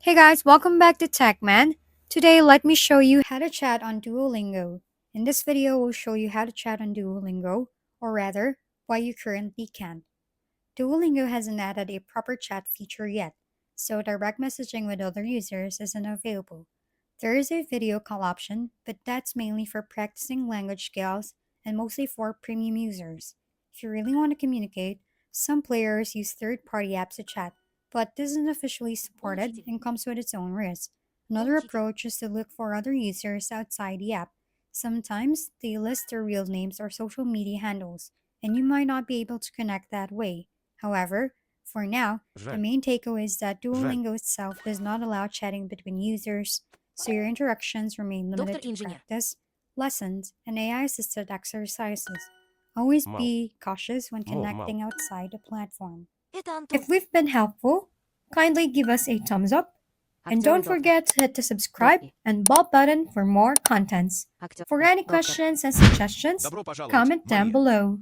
Hey guys, welcome back to TechMan. Today, let me show you how to chat on Duolingo. In this video, we'll show you how to chat on Duolingo, or rather, why you currently can't. Duolingo hasn't added a proper chat feature yet, so direct messaging with other users isn't available. There is a video call option, but that's mainly for practicing language skills and mostly for premium users. If you really want to communicate, some players use third party apps to chat, but this isn't officially supported and comes with its own risks. Another approach is to look for other users outside the app. Sometimes they list their real names or social media handles, and you might not be able to connect that way. However, for now, the Жаль, main takeaway is that жаль. Duolingo itself does not allow chatting between users, so your interactions remain limited Доктор to инженер. practice, lessons, and AI assisted exercises. Always Мало. be cautious when Мало. connecting outside the platform. Это Антон. If we've been helpful, kindly give us a thumbs up and Актер и don't доктор. forget to hit the subscribe Русский. and bell button for more contents. Актер For и any доктор. questions and suggestions, Добро пожаловать comment в down мои below.